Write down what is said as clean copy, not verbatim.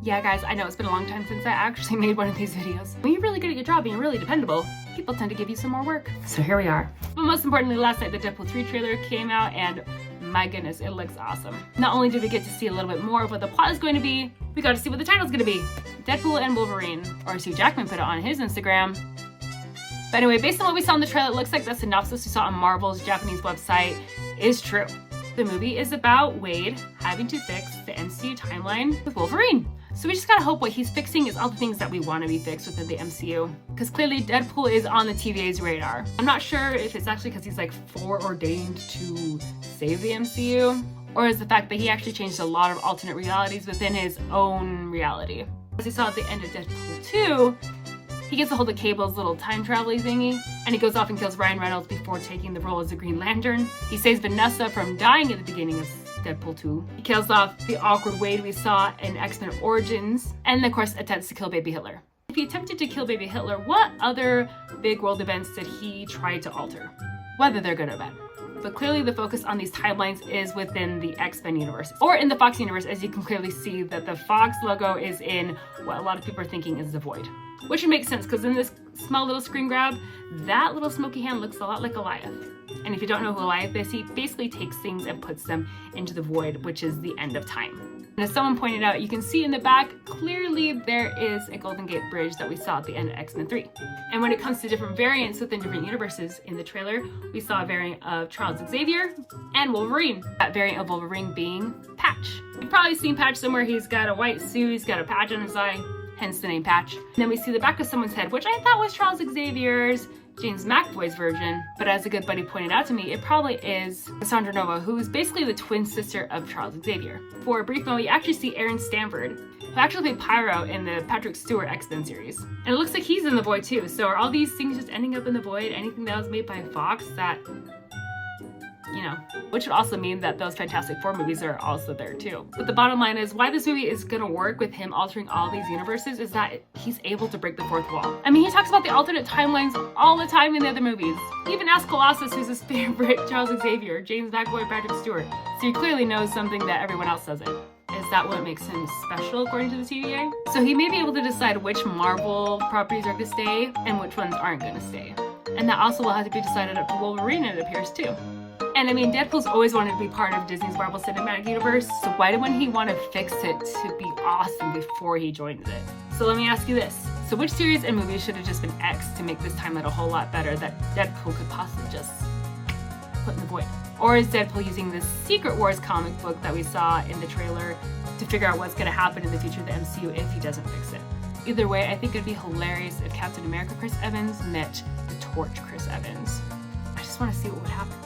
Yeah guys, I know it's been a long time since I actually made one of these videos. When you're really good at your job and you're really dependable, people tend to give you some more work. So here we are. But most importantly, last night the Deadpool 3 trailer came out and my goodness, it looks awesome. Not only did we get to see a little bit more of what the plot is going to be, we got to see what the title's going to be. Deadpool and Wolverine, or as Hugh Jackman put it on his Instagram. But anyway, based on what we saw in the trailer, it looks like the synopsis we saw on Marvel's Japanese website is true. The movie is about Wade having to fix the MCU timeline with Wolverine. So we just gotta hope what he's fixing is all the things that we want to be fixed within the MCU. Because clearly Deadpool is on the TVA's radar. I'm not sure if it's actually because he's like foreordained to save the MCU, or is the fact that he actually changed a lot of alternate realities within his own reality. As we saw at the end of Deadpool 2, he gets a hold of Cable's little time traveling thingy, and he goes off and kills Ryan Reynolds before taking the role as the Green Lantern. He saves Vanessa from dying at the beginning of Deadpool 2. He kills off the awkward Wade we saw in X-Men Origins, and of course attempts to kill Baby Hitler. If he attempted to kill Baby Hitler, what other big world events did he try to alter? Whether they're good or bad. But clearly the focus on these timelines is within the X-Men universe, or in the Fox universe, as you can clearly see that the Fox logo is in what a lot of people are thinking is the Void. Which would make sense, because in this small little screen grab, that little smoky hand looks a lot like Goliath. And if you don't know who Goliath is, he basically takes things and puts them into the Void, which is the end of time. And as someone pointed out, you can see in the back, clearly there is a Golden Gate Bridge that we saw at the end of X-Men 3. And when it comes to different variants within different universes in the trailer, we saw a variant of Charles Xavier and Wolverine. That variant of Wolverine being Patch. You've probably seen Patch somewhere. He's got a white suit, he's got a patch on his eye, hence the name Patch. And then we see the back of someone's head, which I thought was Charles Xavier's, James McAvoy's version, but as a good buddy pointed out to me, it probably is Cassandra Nova, who is basically the twin sister of Charles Xavier. For a brief moment, you actually see Aaron Stanford, who actually played Pyro in the Patrick Stewart X-Men series. And it looks like he's in the Void too, so are all these things just ending up in the Void? Anything that was made by Fox that, you know, which would also mean that those Fantastic Four movies are also there too. But the bottom line is why this movie is gonna work with him altering all these universes is that he's able to break the fourth wall. I mean, he talks about the alternate timelines all the time in the other movies. He even asked Colossus, who's his favorite, Charles Xavier, James McAvoy, Patrick Stewart. So he clearly knows something that everyone else doesn't. Is that what makes him special according to the TVA? So he may be able to decide which Marvel properties are gonna stay and which ones aren't gonna stay. And that also will have to be decided up to Wolverine, it appears too. And I mean, Deadpool's always wanted to be part of Disney's Marvel Cinematic Universe, so why wouldn't he want to fix it to be awesome before he joins it? So let me ask you this. So which series and movies should have just been X to make this timeline a whole lot better that Deadpool could possibly just put in the Void? Or is Deadpool using this Secret Wars comic book that we saw in the trailer to figure out what's going to happen in the future of the MCU if he doesn't fix it? Either way, I think it'd be hilarious if Captain America Chris Evans met the Torch Chris Evans. I just want to see what would happen.